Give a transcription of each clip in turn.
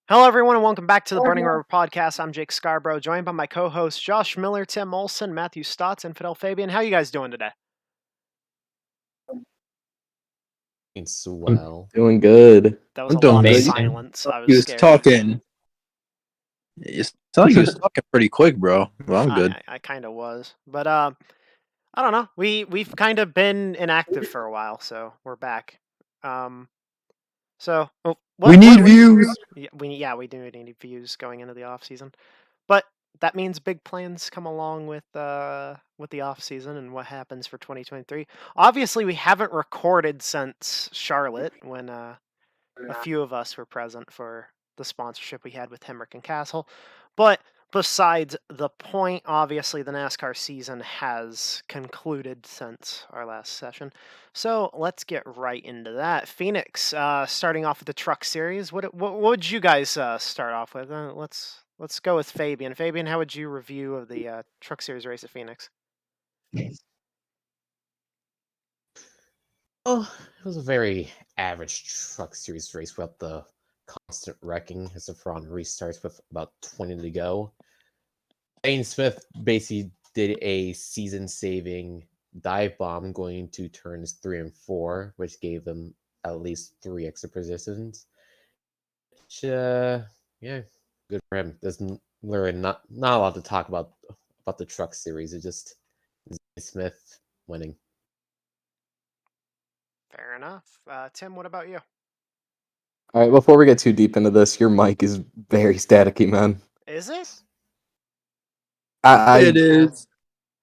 Hello, everyone, and welcome back to the Burning River Podcast. I'm Jake Scarborough, joined by my co-hosts Josh Miller, Tim Olson, Matthew Stotts, and Fidel Fabian. How are you guys doing today? It's I'm well. doing good. That was I'm a doing lot of good. silence. I He was was scared. talking. It sounded like he was talking pretty quick, bro. Well, I'm good. I kind of was, but I don't know. We've kind of been inactive for a while, so we're back. We need views. We do need views going into the off season, but that means big plans come along with the off season and what happens for 2023. Obviously, we haven't recorded since Charlotte when a few of us were present for the sponsorship we had with Hemrick and Castle. But besides the point, obviously the NASCAR season has concluded since our last session. So let's get right into that. Phoenix, starting off with the Truck Series. What would you guys start off with? Let's go with Fabian. Fabian, how would you review of the Truck Series race at Phoenix? Oh, it was a very average Truck Series race without the constant wrecking as the front restarts with about 20 to go. Zane Smith basically did a season-saving dive bomb going into turns 3 and 4, which gave them at least 3 extra positions. Which, yeah, good for him. There's literally not a lot to talk about the Truck Series. It's just Zane Smith winning. Fair enough. Tim, what about you? All right, before we get too deep into this, your mic is very staticky, man. Is it? I It is.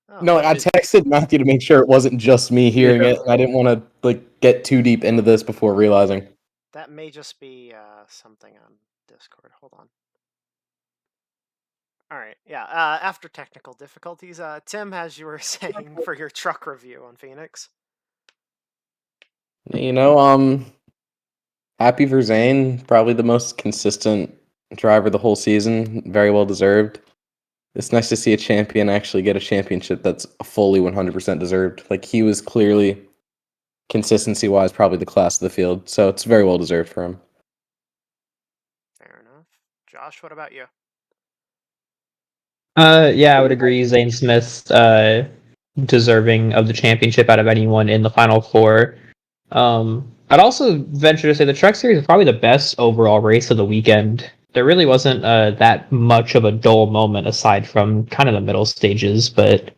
Oh, no, I texted Matthew to make sure it wasn't just me hearing it. I didn't want to get too deep into this before realizing. that may just be something on Discord. Hold on. All right, yeah. After technical difficulties, Tim, as you were saying for your truck review on Phoenix. You know, happy for Zane. Probably the most consistent driver the whole season. Very well deserved. It's nice to see a champion actually get a championship that's fully 100% deserved. Like, he was clearly, consistency-wise, probably the class of the field. So it's very well deserved for him. Fair enough. Josh, what about you? Yeah, I would agree. Zane Smith's deserving of the championship out of anyone in the Final Four. I'd also venture to say the Truck Series is probably the best overall race of the weekend. There really wasn't that much of a dull moment aside from kind of the middle stages, but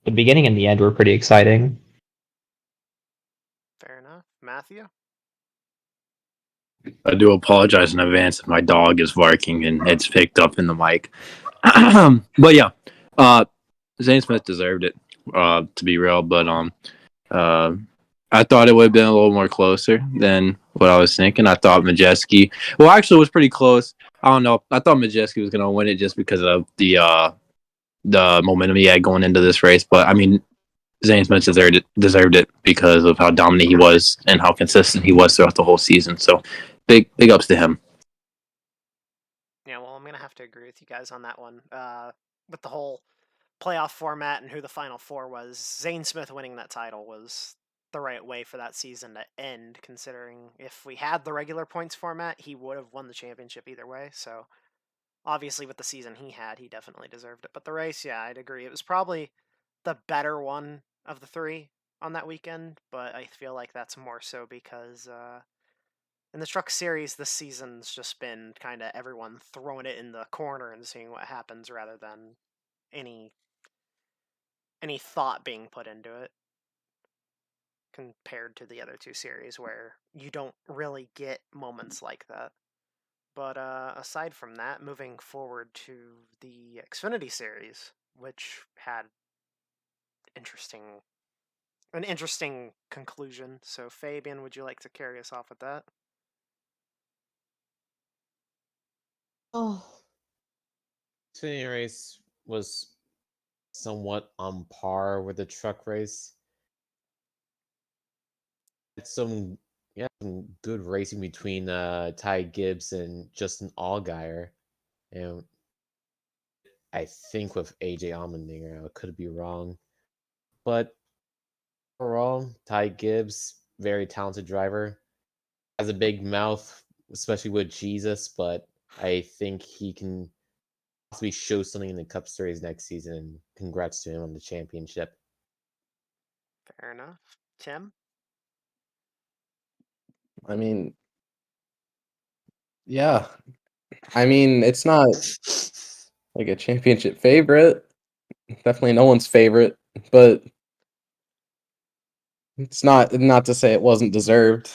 the beginning and the end were pretty exciting. Fair enough. Matthew? I do apologize in advance if my dog is barking and it's picked up in the mic. But yeah, Zane Smith deserved it, to be real. But I thought it would have been a little more closer than what I was thinking. I thought Majeski, well, actually, it was pretty close. I don't know. I thought Majeski was gonna win it just because of the momentum he had going into this race. But I mean, Zane Smith deserved it because of how dominant he was and how consistent he was throughout the whole season. So big ups to him. Yeah, well, I'm going to have to agree with you guys on that one. With the whole playoff format and who the Final Four was, Zane Smith winning that title was the right way for that season to end, considering if we had the regular points format, he would have won the championship either way. So obviously with the season he had, he definitely deserved it. But the race, yeah, I'd agree. It was probably the better one of the three on that weekend, but I feel like that's more so because in the Truck Series this season's just been kind of everyone throwing it in the corner and seeing what happens rather than any thought being put into it compared to the other two series where you don't really get moments like that. But aside from that, moving forward to the Xfinity series, which had an interesting conclusion. So Fabian, would you like to carry us off with that? Oh, Xfinity race was somewhat on par with the truck race. It's some good racing between Ty Gibbs and Justin Allgaier, and I think with AJ Allmendinger. I could be wrong, but overall, Ty Gibbs, very talented driver, has a big mouth especially with Jesus, but I think he can possibly show something in the Cup Series next season. And congrats to him on the championship. Fair enough. Tim? I mean, yeah. I mean, it's not like a championship favorite. Definitely no one's favorite, but it's not to say it wasn't deserved.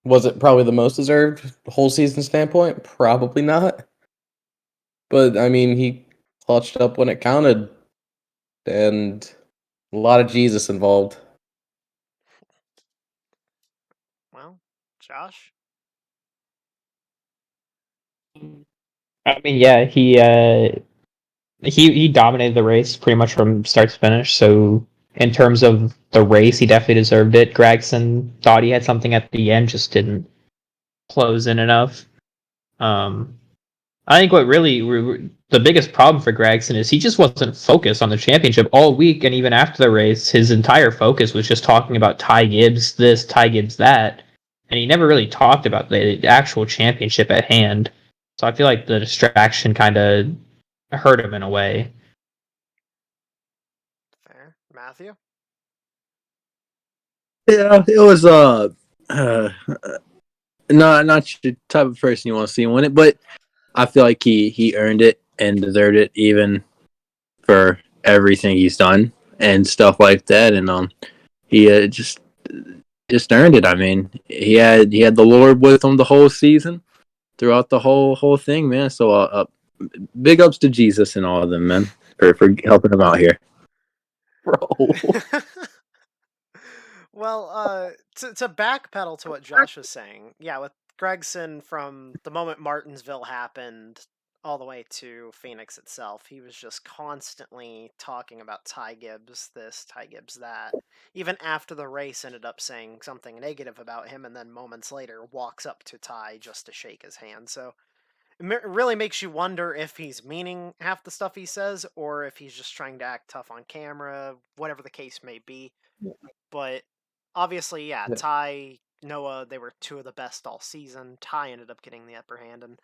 Was it probably the most deserved whole season standpoint? Probably not. But I mean, he clutched up when it counted, and a lot of Jesus involved. Well, Josh? I mean, yeah, he dominated the race pretty much from start to finish. So in terms of the race, he definitely deserved it. Gregson thought he had something at the end, just didn't close in enough. Um, I think what really the biggest problem for Gregson is he just wasn't focused on the championship all week, and even after the race, his entire focus was just talking about Ty Gibbs this, Ty Gibbs that, and he never really talked about the actual championship at hand. So I feel like the distraction kind of hurt him in a way. Fair. Matthew? Yeah, it was uh not the type of person you want to see win it, but I feel like he earned it and deserved it even for everything he's done and stuff like that. And he just earned it. I mean, he had the Lord with him the whole season, throughout the whole thing, man. So big ups to Jesus and all of them, man, for helping him out here. Bro. Well, to backpedal to what Josh was saying, yeah, with Gregson from the moment Martinsville happened all the way to Phoenix itself, he was just constantly talking about Ty Gibbs this, Ty Gibbs that. Even after the race ended up saying something negative about him, and then moments later walks up to Ty just to shake his hand. So it really makes you wonder if he's meaning half the stuff he says, or if he's just trying to act tough on camera, whatever the case may be. But obviously, yeah, Yeah. Ty, Noah, they were two of the best all season. Ty ended up getting the upper hand, and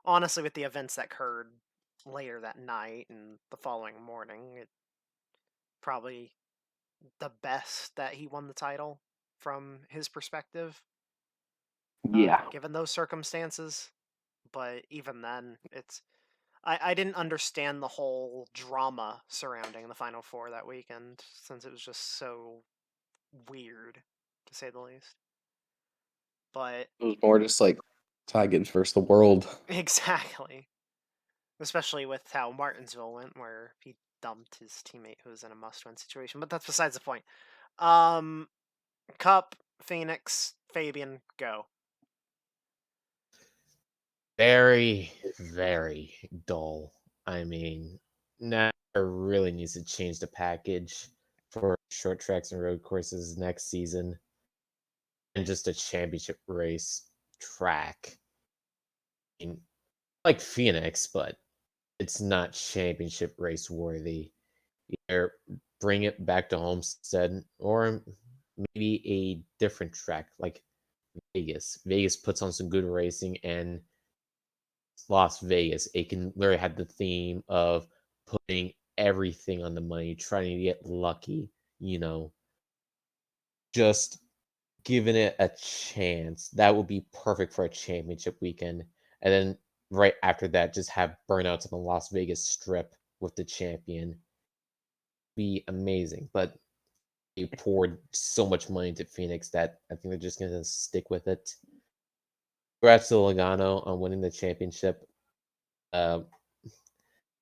honestly, with the events that occurred later that night and the following morning, it probably the best that he won the title from his perspective, Yeah. given those circumstances. But even then, I didn't understand the whole drama surrounding the Final Four that weekend, since it was just so weird, to say the least. But It was more just like Ty Gibbs versus the world. exactly. Especially with how Martinsville went, where he dumped his teammate who was in a must-win situation. But that's besides the point. Um, Cup, Phoenix, Fabian, go. Very, very dull. I mean, NASCAR really needs to change the package for short tracks and road courses next season, and just a championship race track. I mean, like Phoenix, but it's not championship race worthy. Either bring it back to Homestead or maybe a different track like Vegas. Vegas puts on some good racing, and Las Vegas, it can literally have the theme of putting everything on the money, trying to get lucky, just giving it a chance. That would be perfect for a championship weekend. And then right after that, just have burnouts on the Las Vegas Strip with the champion. Be amazing. But they poured so much money into Phoenix that I think they're just going to stick with it. Congrats to Logano on winning the championship. Uh,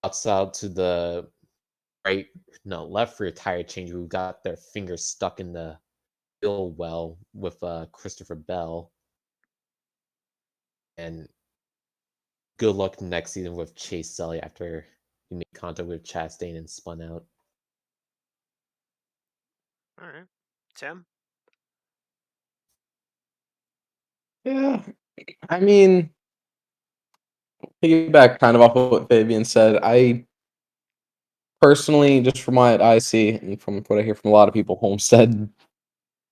outside to the right, no, left rear tire change who got their fingers stuck in the bill well with Christopher Bell. And good luck next season with Chase Sully after he made contact with Chastain and spun out. All right, Tim. Yeah. I mean, piggyback kind of off of what Fabian said. I personally, just from what I see and from what I hear from a lot of people, Homestead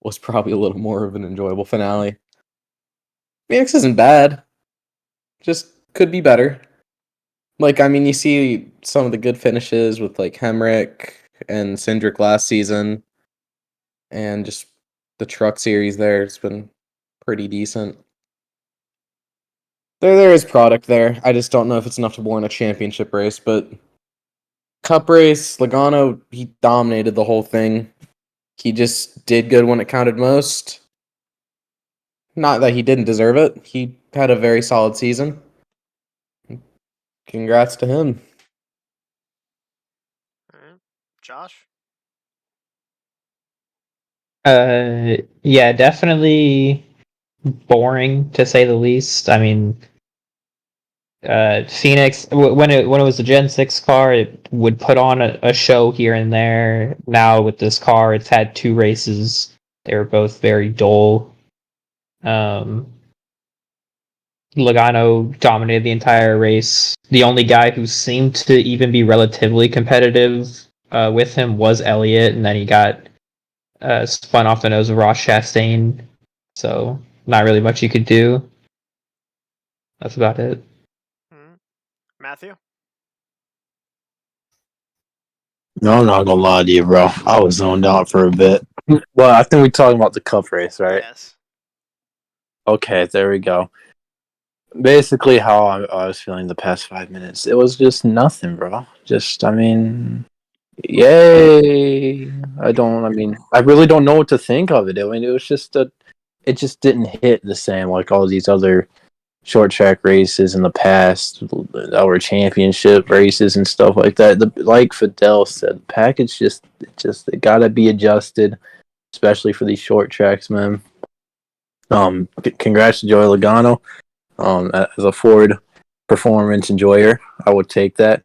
was probably a little more of an enjoyable finale. Phoenix isn't bad. Just could be better. Like, I mean, you see some of the good finishes with like Hemrick and Cindric last season, and just the truck series there. It's been pretty decent. There is product there. I just don't know if it's enough to warrant a championship race. But Cup race, Logano, he dominated the whole thing. He just did good when it counted most. Not that he didn't deserve it. He had a very solid season. Congrats to him. All right. Josh? Yeah, definitely boring to say the least. I mean, Phoenix when it was the Gen 6 car, it would put on a show here and there. Now with this car, it's had two races. They were both very dull. Logano dominated the entire race. The only guy who seemed to even be relatively competitive with him was Elliott, and then he got spun off the nose of Ross Chastain. So not really much you could do. That's about it. Matthew? No, I'm not gonna lie to you, bro. I was zoned out for a bit. Well, I think we're talking about the cup race, right? Yes. Okay, there we go. Basically, how I was feeling the past 5 minutes, it was just nothing, bro. Just, I mean, yay! I really don't know what to think of it. I mean, it was just it just didn't hit the same like all these other short track races in the past, our championship races and stuff like that. Like Fidel said, the package it gotta be adjusted, especially for these short tracks, man. Congrats to Joey Logano. As a Ford performance enjoyer, I would take that.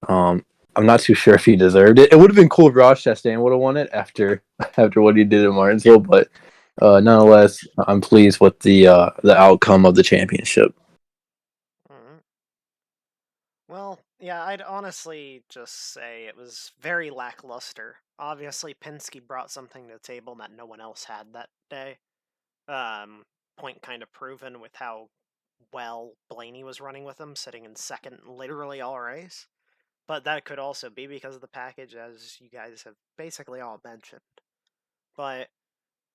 I'm not too sure if he deserved it. It would have been cool if Ross Chastain would have won it after what he did in Martinsville, but nonetheless, I'm pleased with the outcome of the championship. Mm-hmm. Well, yeah, I'd honestly just say it was very lackluster. Obviously, Penske brought something to the table that no one else had that day. Point kind of proven with how well Blaney was running with them, sitting in second literally all race. But that could also be because of the package, as you guys have basically all mentioned. But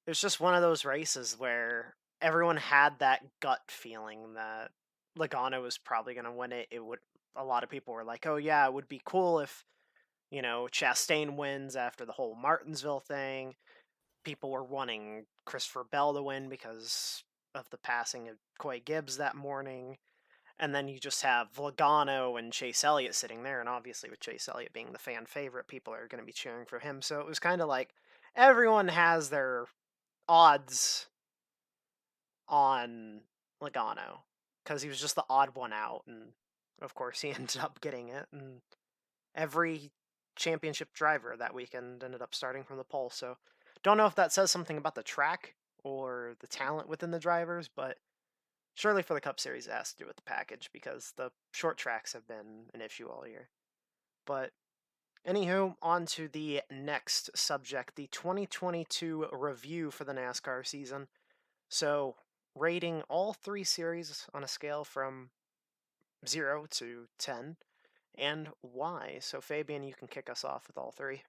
it's just one of those races where everyone had that gut feeling that Logano was probably going to win it. It would. A lot of people were like, "Oh yeah, it would be cool if Chastain wins after the whole Martinsville thing." People were wanting Christopher Bell to win because of the passing of Coy Gibbs that morning. And then you just have Logano and Chase Elliott sitting there, and obviously with Chase Elliott being the fan favorite, people are going to be cheering for him. So it was kind of like everyone has their odds on Logano because he was just the odd one out, and of course he ended up getting it. And every championship driver that weekend ended up starting from the pole. So don't know if that says something about the track or the talent within the drivers, but surely for the Cup Series, it has to do with the package because the short tracks have been an issue all year. But anywho, on to the next subject, the 2022 review for the NASCAR season. So, rating all three series on a scale from 0 to 10, and why. So, Fabian, you can kick us off with all three.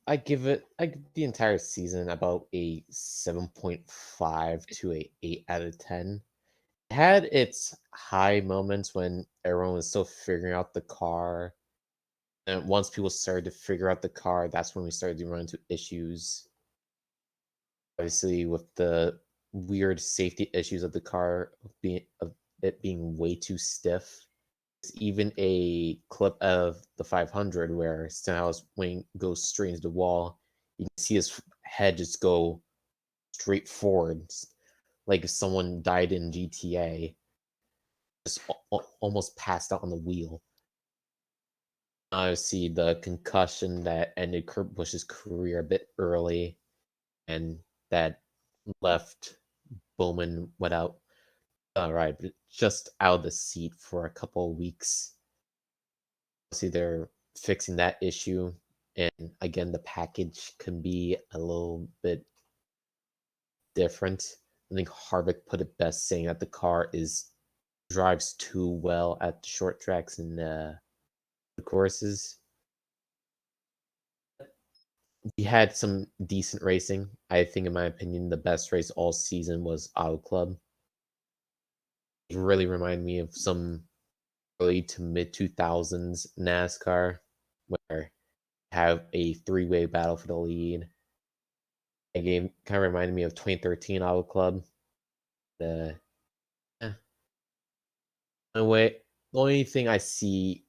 I give the entire season about a 7.5 to a 8 out of 10. It had its high moments when everyone was still figuring out the car. And once people started to figure out the car, that's when we started to run into issues. Obviously, with the weird safety issues of the car of it being way too stiff. There's even a clip of the 500 where Stenhouse's wing goes straight into the wall. You can see his head just go straight forward, like if someone died in GTA, just almost passed out on the wheel. I see the concussion that ended Kurt Busch's career a bit early, and that left Bowman without but just out of the seat for a couple of weeks. See, they're fixing that issue, and again, the package can be a little bit different think Harvick put it best, saying that the car drives too well at the short tracks and the courses. We had some decent racing. I think, in my opinion, the best race all season was Auto Club. It really reminded me of some early to mid 2000s NASCAR, where you have a three-way battle for the lead. A game kind of reminded me of 2013 Auto Club. The way, the only thing I see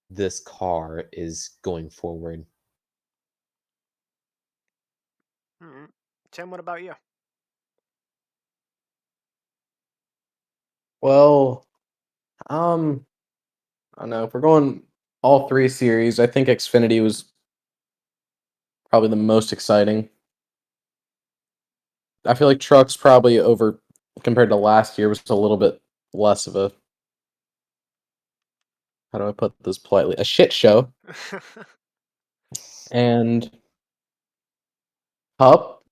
this car is going forward. Tim, what about you? Well, I don't know. If we're going all three series, I think Xfinity was probably the most exciting. I feel like trucks probably over compared to last year was a little bit less of a, how do I put this politely, a shit show. And Cup,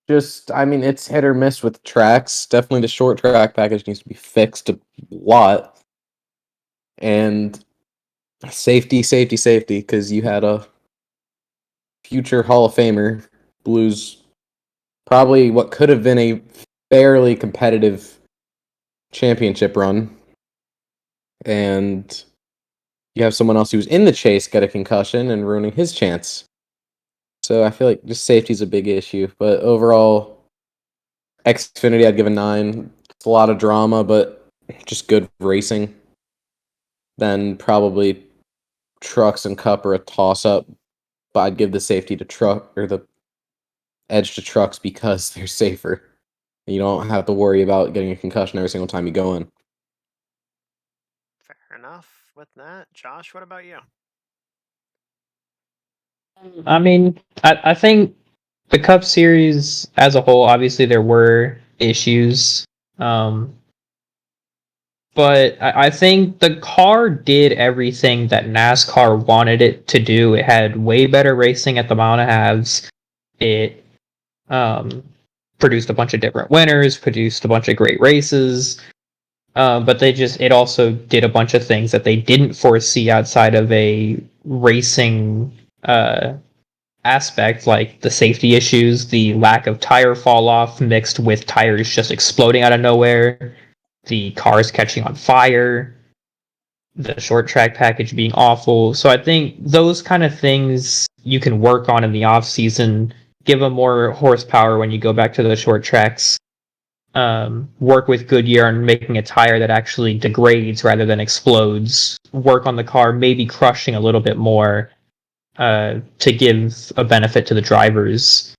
just, I mean, it's hit or miss with tracks. Definitely the short track package needs to be fixed a lot. And safety, because you had a future Hall of Famer lose probably what could have been a fairly competitive championship run. And you have someone else who's in the chase get a concussion and ruining his chance. So I feel like just safety is a big issue. But overall, Xfinity, I'd give a 9. It's a lot of drama, but just good racing. Then probably trucks and Cup are a toss up, but I'd give the safety to truck or the edge to trucks because they're safer. You don't have to worry about getting a concussion every single time you go in. Fair enough with that. Josh, what about you? I mean, I think the Cup Series as a whole, obviously there were issues. But I think the car did everything that NASCAR wanted it to do. It had way better racing at the mile and a halves. It produced a bunch of different winners, produced a bunch of great races. But it also did a bunch of things that they didn't foresee outside of a racing aspect, like the safety issues, the lack of tire fall off mixed with tires just exploding out of nowhere, the cars catching on fire, the short track package being awful. So I think those kind of things you can work on in the off season, give them more horsepower when you go back to the short tracks. Work with Goodyear on making a tire that actually degrades rather than explodes. Work on the car, maybe crushing a little bit more to give a benefit to the drivers.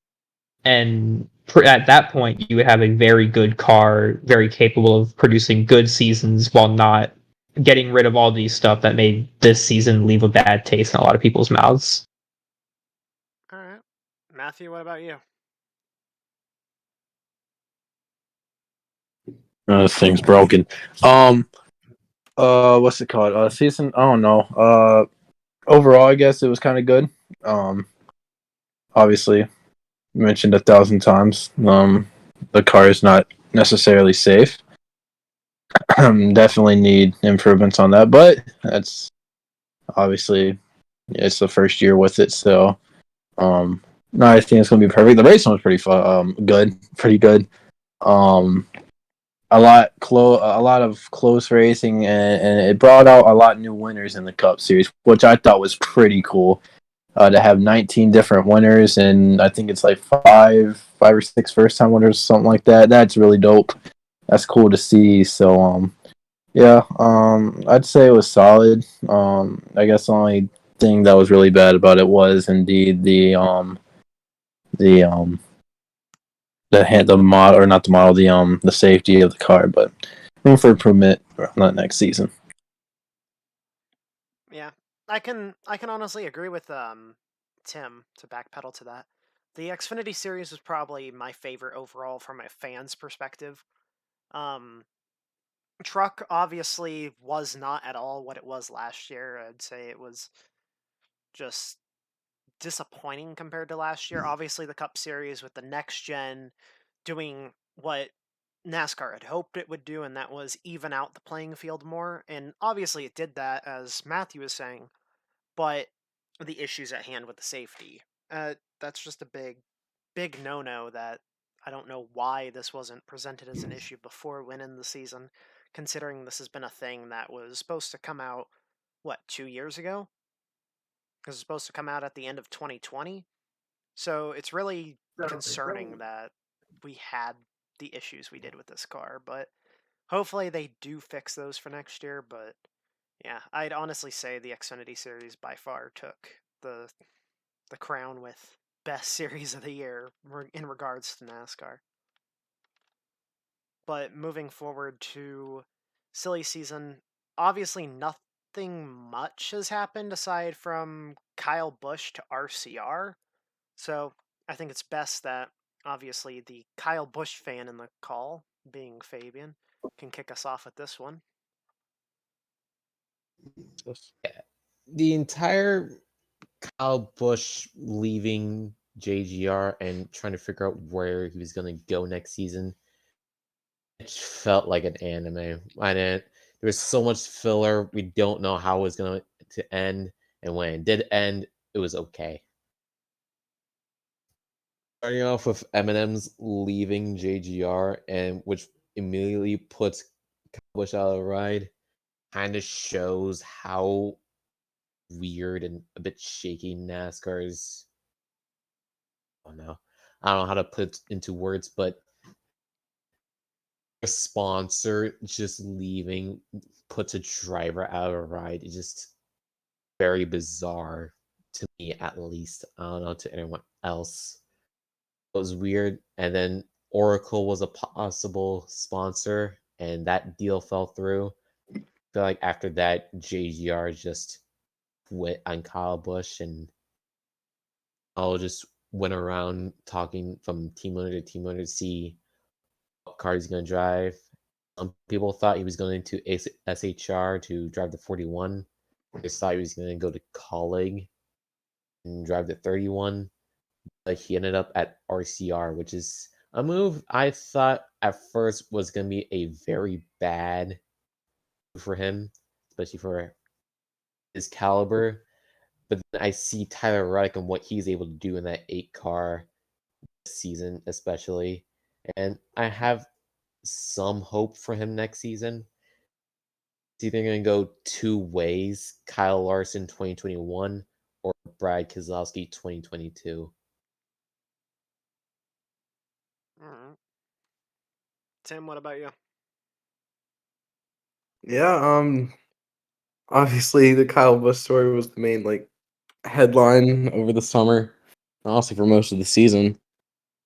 And at that point, you would have a very good car, very capable of producing good seasons while not getting rid of all these stuff that made this season leave a bad taste in a lot of people's mouths. All right. Matthew, what about you? This thing's broken. What's it called? Season? I don't know. Overall, I guess it was kind of good. Obviously, mentioned 1,000 times. The car is not necessarily safe. Definitely need improvements on that, but that's obviously it's the first year with it, so no, I think it's gonna be perfect. The racing was pretty good. Um, a lot of close racing, and it brought out a lot of new winners in the Cup Series, which I thought was pretty cool. To have 19 different winners, and I think it's like five or six first time winners, something like that. That's really dope. That's cool to see. So yeah, I'd say it was solid. I guess the only thing that was really bad about it was indeed the the model, or not the model, the safety of the car, but room for improvement on that next season. Yeah, I can honestly agree with Tim, to backpedal to that. The Xfinity series was probably my favorite overall from a fan's perspective. Um, Truck obviously was not at all what it was last year. I'd say it was just disappointing compared to last year. Obviously, the Cup Series with the next gen doing what NASCAR had hoped it would do, and that was even out the playing field more. And obviously, it did that, as Matthew was saying. But the issues at hand with the safety, that's just a big no-no. That I don't know why this wasn't presented as an issue before winning the season, considering this has been a thing that was supposed to come out, what, 2 years ago? It was supposed to come out at the end of 2020. So it's really concerning that we had the issues we did with this car, but hopefully they do fix those for next year. But yeah, I'd honestly say the Xfinity Series by far took the crown with best series of the year in regards to NASCAR. But moving forward to silly season, obviously nothing much has happened aside from Kyle Busch to RCR. So I think it's best that obviously the Kyle Busch fan in the call, being Fabian, can kick us off with this one. The entire Kyle Busch leaving JGR and trying to figure out where he was going to go next season, it felt like an anime. I didn't. There was so much filler. We don't know how it was going to end, and when it did end, it was okay. Starting off with Eminem's leaving JGR, and which immediately puts Kyle Busch out of the ride, kind of shows how weird and a bit shaky NASCAR's. I don't know. I don't know how to put it into words, but a sponsor just leaving puts a driver out of a ride. It's just very bizarre to me, at least. I don't know to anyone else. It was weird. And then Oracle was a possible sponsor, and that deal fell through. I feel like after that, JGR just quit on Kyle Busch, and I'll just went around talking from team owner to team owner to see what car he's going to drive. Some people thought he was going to SHR to drive the 41. Others thought he was going to go to Colleague and drive the 31. But he ended up at RCR, which is a move I thought at first was going to be a very bad move for him, especially for his caliber. But then I see Tyler Reddick and what he's able to do in that 8 car this season, especially. And I have some hope for him next season. It's either going to go two ways: Kyle Larson 2021 or Brad Keselowski 2022. All right. Tim, what about you? Yeah, obviously the Kyle Busch story was the main headline over the summer, honestly for most of the season.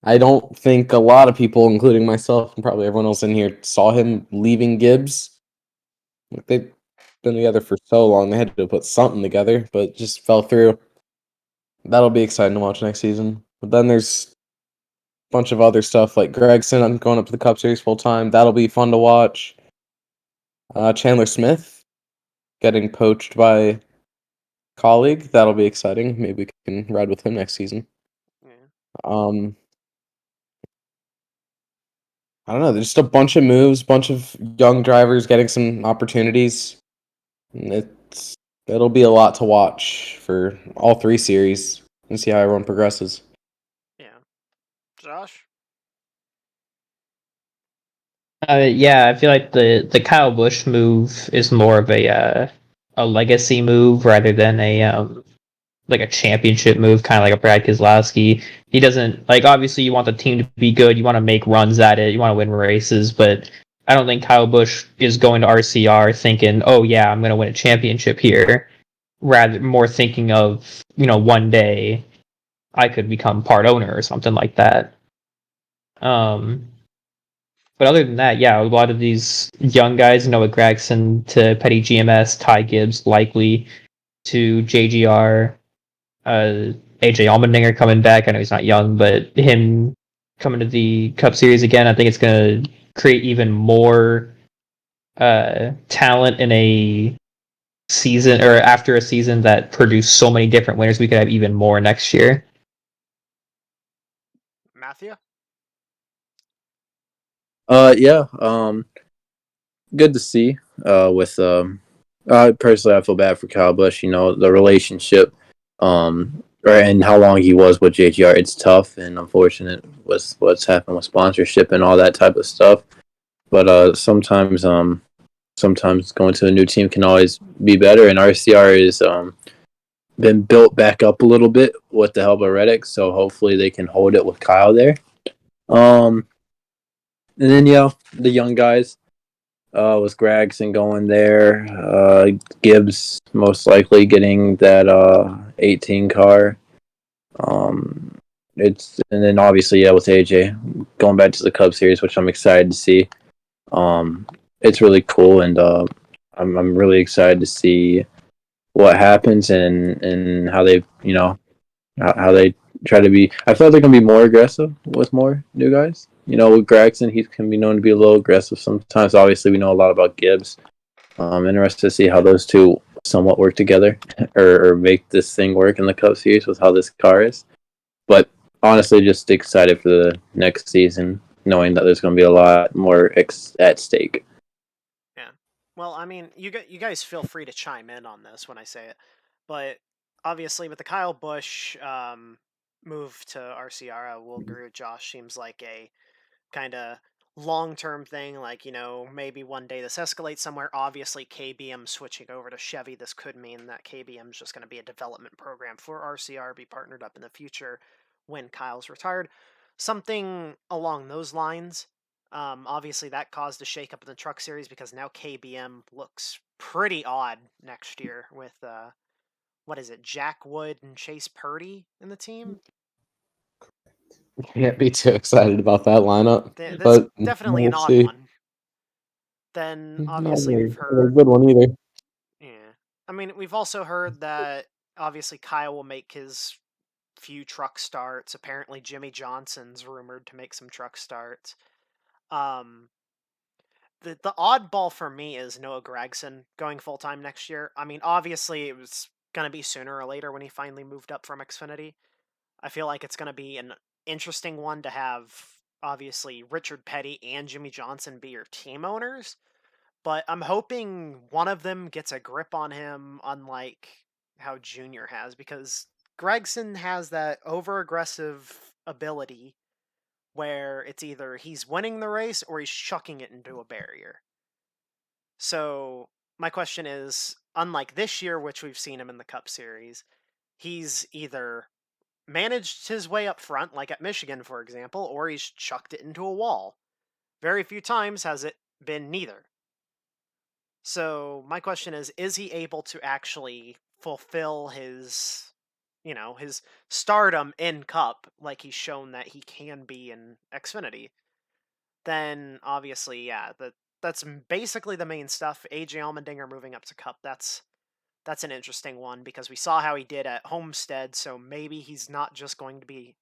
I don't think a lot of people, including myself and probably everyone else in here, saw him leaving Gibbs. They've been together for so long, they had to put something together, but it just fell through. That'll be exciting to watch next season. But then there's a bunch of other stuff like Gregson going up to the Cup Series full time. That'll be fun to watch. Chandler Smith getting poached by Colleague. That'll be exciting. Maybe we can ride with him next season. Yeah. Um, I don't know. There's just a bunch of moves, bunch of young drivers getting some opportunities. And it'll be a lot to watch for all 3 series and see how everyone progresses. Yeah. Josh? Yeah, I feel like the Kyle Busch move is more of a legacy move rather than a championship move, kind of like a Brad Keselowski. He doesn't like obviously you want the team to be good, you want to make runs at it, you want to win races, but I don't think Kyle Busch is going to RCR thinking, oh yeah, I'm going to win a championship here. Rather, more thinking of one day I could become part owner or something like that. But other than that, yeah, a lot of these young guys, Noah Gragson to Petty GMS, Ty Gibbs likely to JGR, AJ Allmendinger coming back. I know he's not young, but him coming to the Cup Series again, I think it's going to create even more talent in a season or after a season that produced so many different winners. We could have even more next year. Matthew? Yeah. Good to see. With personally, I feel bad for Kyle Busch. You know, the relationship, and how long he was with JGR. It's tough and unfortunate with what's happened with sponsorship and all that type of stuff. But sometimes going to a new team can always be better. And RCR is been built back up a little bit with the help of Reddick, so hopefully they can hold it with Kyle there. Um, and then yeah, the young guys. With Gregson going there, Gibbs most likely getting that 18 car. Um, it's and then obviously with AJ going back to the Cup Series, which I'm excited to see. Um, it's really cool, and I'm really excited to see what happens and how they how they try to be. I feel like they're gonna be more aggressive with more new guys. You know, with Gregson, he can be known to be a little aggressive sometimes. Obviously, we know a lot about Gibbs. Interested to see how those two somewhat work together or make this thing work in the Cup Series with how this car is. But honestly, just excited for the next season, knowing that there's going to be a lot more at stake. Yeah. Well, I mean, you guys feel free to chime in on this when I say it, but obviously with the Kyle Busch move to RCR, I will agree with Josh. Seems like a kind of long-term thing. Like, maybe one day this escalates somewhere. Obviously, KBM switching over to Chevy, this could mean that KBM is just going to be a development program for RCR, be partnered up in the future when Kyle's retired. Something along those lines. Obviously, that caused a shakeup in the truck series because now KBM looks pretty odd next year with what is it, Jack Wood and Chase Purdy in the team. Can't be too excited about that lineup, That's but definitely we'll an odd see. one. Then Not obviously we've a heard, good one either. yeah. I mean, we've also heard that obviously Kyle will make his few truck starts. Apparently, Jimmy Johnson's rumored to make some truck starts. Um, the oddball for me is Noah Gragson going full time next year. I mean, obviously it was gonna be sooner or later when he finally moved up from Xfinity. I feel like it's gonna be an interesting one to have obviously Richard Petty and Jimmy Johnson be your team owners. But I'm hoping one of them gets a grip on him, unlike how Junior has, because Gregson has that over aggressive ability where it's either he's winning the race or he's chucking it into a barrier. So my question is, unlike this year, which we've seen him in the Cup Series, he's either managed his way up front, like at Michigan, for example, or he's chucked it into a wall. Very few times has it been neither. So my question is he able to actually fulfill his stardom in Cup like he's shown that he can be in Xfinity? Then obviously, yeah, that's basically the main stuff. AJ Allmendinger moving up to Cup. That's an interesting one because we saw how he did at Homestead, so maybe he's not just going to be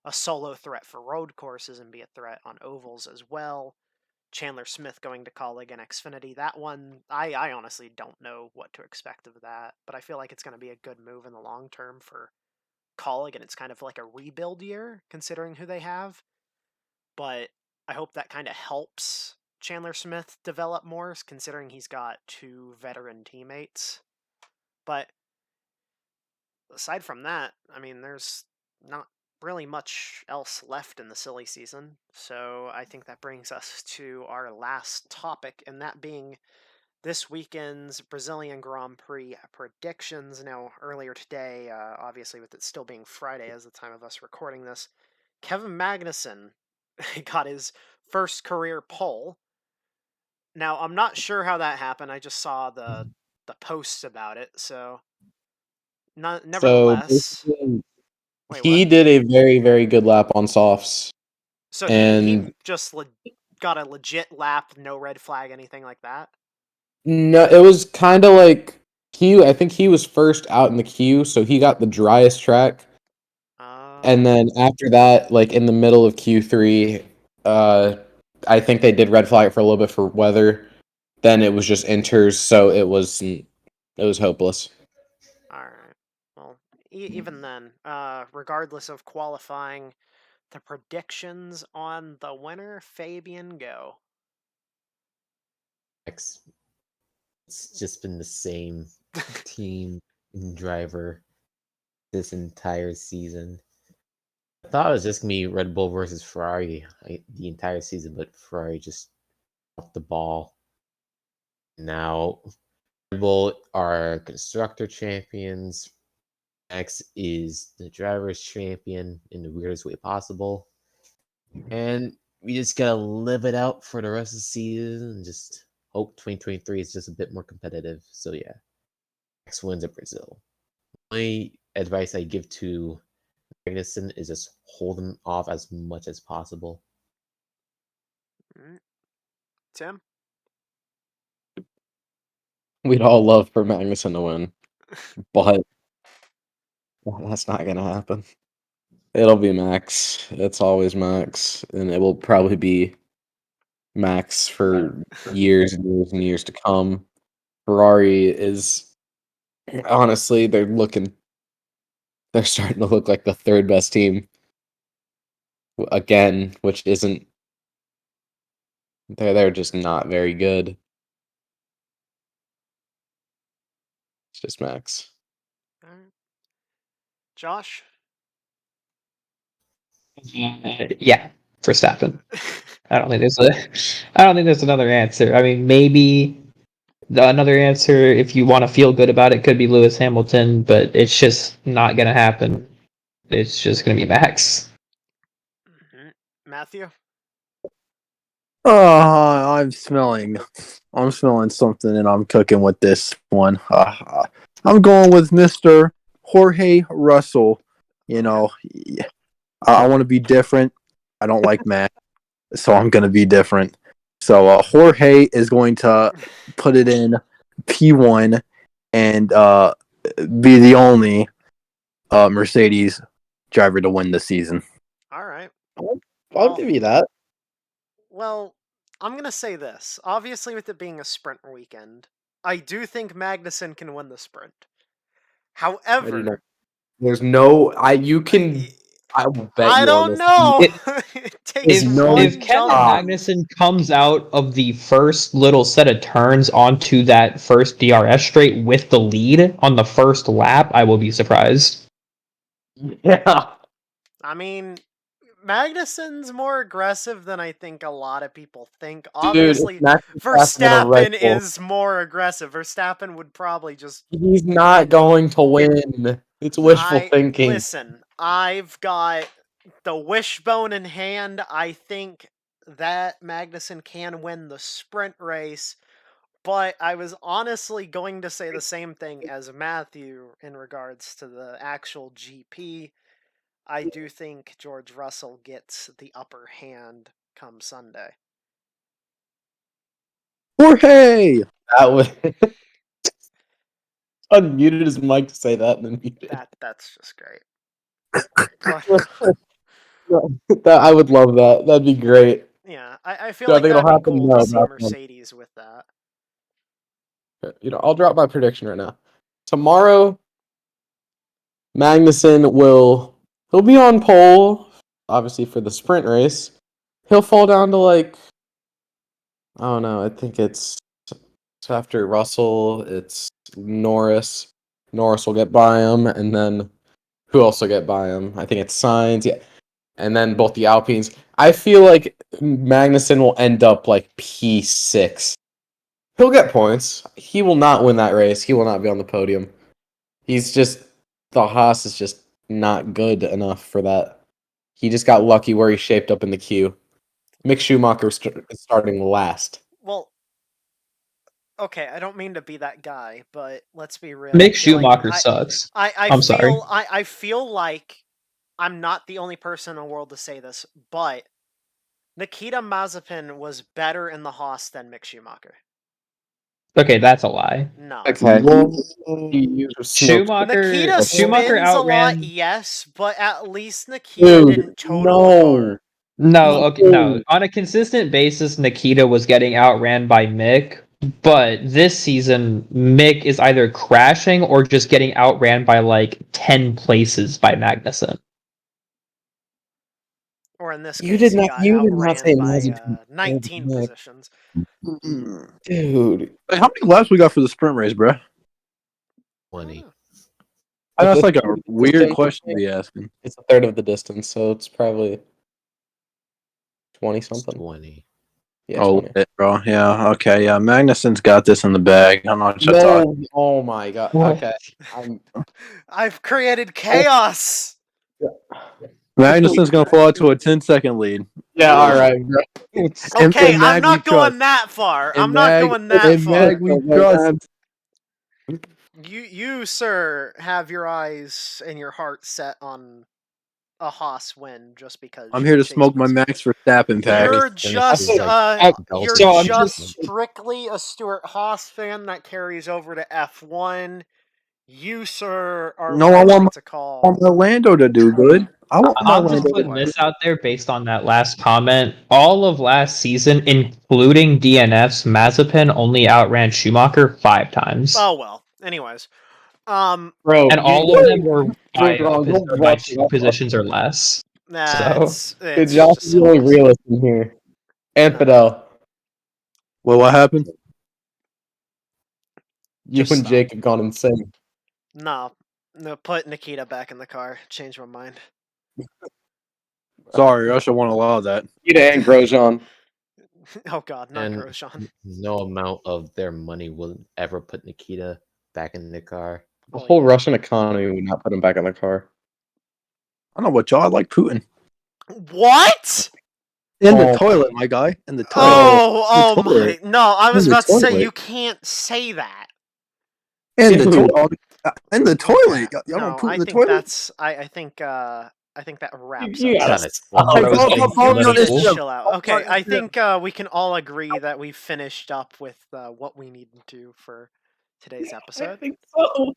a solo threat for road courses and be a threat on ovals as well. Chandler Smith going to Colleague and Xfinity. That one, I honestly don't know what to expect of that, but I feel like it's going to be a good move in the long term for Colleague, and it's kind of like a rebuild year considering who they have. But I hope that kind of helps Chandler Smith develop more, considering he's got two veteran teammates. But aside from that, I mean, there's not really much else left in the silly season. So I think that brings us to our last topic, and that being this weekend's Brazilian Grand Prix predictions. Now, earlier today, obviously with it still being Friday as the time of us recording this, Kevin Magnussen got his first career pole. Now, I'm not sure how that happened. I just saw the posts about it. So, So nevertheless, basically, wait, what? he did a very, very good lap on softs, So he and just got a legit lap, no red flag, anything like that. no, it was kind of like Q. I think he was first out in the queue, so he got the driest track. And Oh, then after that, like in the middle of Q3, uh, I think they did red flag it for a little bit for weather. Then it was just inters, so it was hopeless. all right. Well, even then, regardless of qualifying, the predictions on the winner. Fabian, go. It's just been the same team and driver this entire season. I thought it was just gonna be Red Bull versus Ferrari the entire season, but Ferrari just dropped the ball. Now Red Bull are constructor champions. Max is the driver's champion in the weirdest way possible. And we just gotta live it out for the rest of the season and just hope 2023 is just a bit more competitive. So yeah, Max wins at Brazil. My advice I give to Magnussen is just hold him off as much as possible. Mm. Tim? We'd all love for Magnussen to win, but that's not gonna happen. It'll be Max. It's always Max, and it will probably be Max for years and years and years to come. Ferrari is honestly, they're starting to look like the third best team again, which isn't. They're just not very good. It's just Max. All right. Josh? Yeah, Verstappen. I don't think there's another answer. I mean, maybe another answer, if you want to feel good about it, could be Lewis Hamilton, but it's just not gonna happen. It's just gonna be Max. Mhm. Matthew? I'm smelling something, and I'm cooking with this one. I'm going with Mr. Jorge Russell. You know, I want to be different. I don't like Matt, so I'm going to be different. So Jorge is going to put it in P1 and be the only Mercedes driver to win this season. All right. I'll Well- give you that. Well, I'm going to say this. Obviously, with it being a sprint weekend, I do think Magnussen can win the sprint. However, There's no. You can. I will bet I you on don't this. know. It takes If no one Kevin shot. jump. Magnussen comes out of the first little set of turns onto that first DRS straight with the lead on the first lap, I will be surprised. Yeah. I mean, Magnussen's more aggressive than I think a lot of people think. Dude, Obviously, if Max is faster than a Red Verstappen Bull, is more aggressive. Verstappen would probably just. he's not going to win. It's wishful thinking. Listen, I've got the wishbone in hand. I think that Magnussen can win the sprint race, but I was honestly going to say the same thing as Matthew in regards to the actual GP. I do think George Russell gets the upper hand come Sunday. Jorge! That was unmuted his mic to say that, and then muted. That's just great. But That I would love that. That'd be great. yeah, I feel Do I like think it'll that'd be happen? cool No, to see not one. Mercedes with that. I'll drop my prediction right now. Tomorrow, Magnussen he'll be on pole, obviously for the sprint race. He'll fall down to I don't know. I think it's after Russell. It's Norris. Norris will get by him, and then who else will get by him? I think it's Sainz. Yeah, and then both the Alpines. I feel like Magnussen will end up P6. He'll get points. He will not win that race. He will not be on the podium. He's just the Haas is just not good enough for that. He just got lucky where he shaped up in the queue. Mick Schumacher is starting last. Well, okay, I don't mean to be that guy, but let's be real. Mick Schumacher sucks. I'm sorry. I feel like I'm not the only person in the world to say this, but Nikita Mazepin was better in the Haas than Mick Schumacher. Okay, that's a lie. No. Okay. Schumacher Nikita spins a lot, yes, but at least Nikita didn't total the car. No, okay, no. On a consistent basis, Nikita was getting outran by Mick, but this season, Mick is either crashing or just getting outran by 10 places by Magnussen. Or in this You case, did he not. got You did not outran say by Mazepin. 19 Oh, positions. dude. Hey, how many laps we got for the sprint race, bro? 20. I know It's that's a like a third of the weird distance. question to be asking. It's a third of the distance, so it's probably 20 something. 20. Yeah, Oh, 20. bro. Yeah. Okay. Yeah. Magnuson's got this in the bag. I'm not sure. No. Oh my god. What? Okay. I'm. I've created chaos. Magnuson's gonna fall out to a 10-second lead. Yeah. All right, bro. Okay, in I'm Mag we not going trust. that far. In I'm not Mag, going that in far. Mag we trust. You, sir, have your eyes and your heart set on a Haas win just because I'm you're here to Chase smoke my Briscoe. Max Verstappen pack. You're Finishes just like you're so I'm just just- strictly a Stuart Haas fan that carries over to F1. You, sir, are No, I likely want to I call. want my Lando to do good. I want my I'm just Lando. putting this out there based on that last comment. All of last season, including DNFs, Mazepin only outran Schumacher 5 times. Oh well. Anyways, Bro, And all of them were by, wrong. Don't by rush 2 it. positions or less. nah, So- it's Josh just is the only hopeless. realist in here. And No. Fidel. Well, what happened? You Just and stop. Jake have gone insane. No, put Nikita back in the car. Change my mind. Sorry, Russia won't allow that. Nikita and Grosjean. Oh God, not And Grosjean. no amount of their money will ever put Nikita back in the car. The Oh, whole yeah. Russian economy would not put him back in the car. I don't know what y'all I like Putin. What? In the Oh. toilet, my guy. In the toilet. Oh The my! toilet. No, I was In the about to say toilet. you can't say that. In the Dude. toilet. In the Okay. toilet. Y'all No, don't poop I in the think toilet? that's. I think that wraps You up. gotta Got it. stop. Hey, Rose follow and me on political. Instagram. Chill out. Follow me Okay, on I Instagram. think we can all agree that we finished up with what we need to do for today's I episode. think so.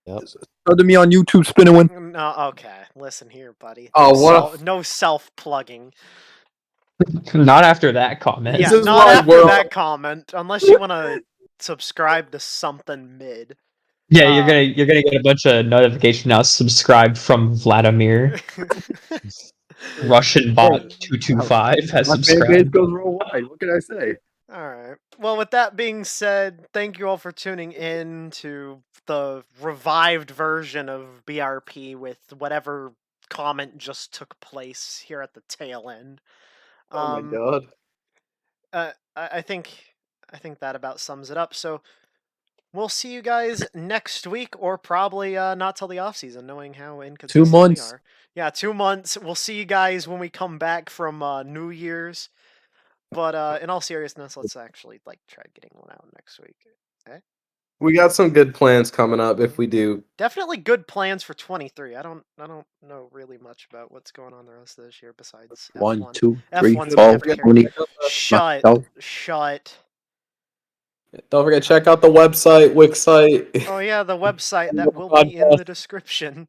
Yep. Go to me on YouTube, spinning one. No, okay. Listen here, buddy. Oh, what No self-plugging. Not after that comment. Yeah, This is not why after we're- that comment. Unless you want to subscribe to something mid. Yeah, you're gonna get a bunch of notification now. Subscribed from Vladimir. Russian bot 225 has My fan base subscribed. goes worldwide. What can I say? All right. Well, with that being said, thank you all for tuning in to the revived version of BRP with whatever comment just took place here at the tail end. Oh my god. I think that about sums it up. So we'll see you guys next week, or probably not till the off season, knowing how inconsistent we months. are. Yeah, 2 months. We'll see you guys when we come back from New Year's. But in all seriousness, let's actually try getting one out next week. Okay? We got some good plans coming up if we do. Definitely good plans for 23. I don't know really much about what's going on the rest of this year besides F1. 1, 2, 3, F1's 4, gonna have to 20. Shut. Don't forget, check out the website, Wix site. Oh yeah, the website that will be in the description.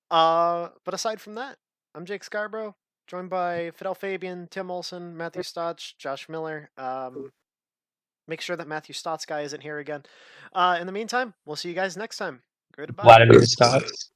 But aside from that, I'm Jake Scarborough, joined by Fidel Fabian, Tim Olson, Matthew Stotch, Josh Miller. Make sure that Matthew Stotts guy isn't here again. In the meantime, we'll see you guys next time. Goodbye. Vladimir Stocks.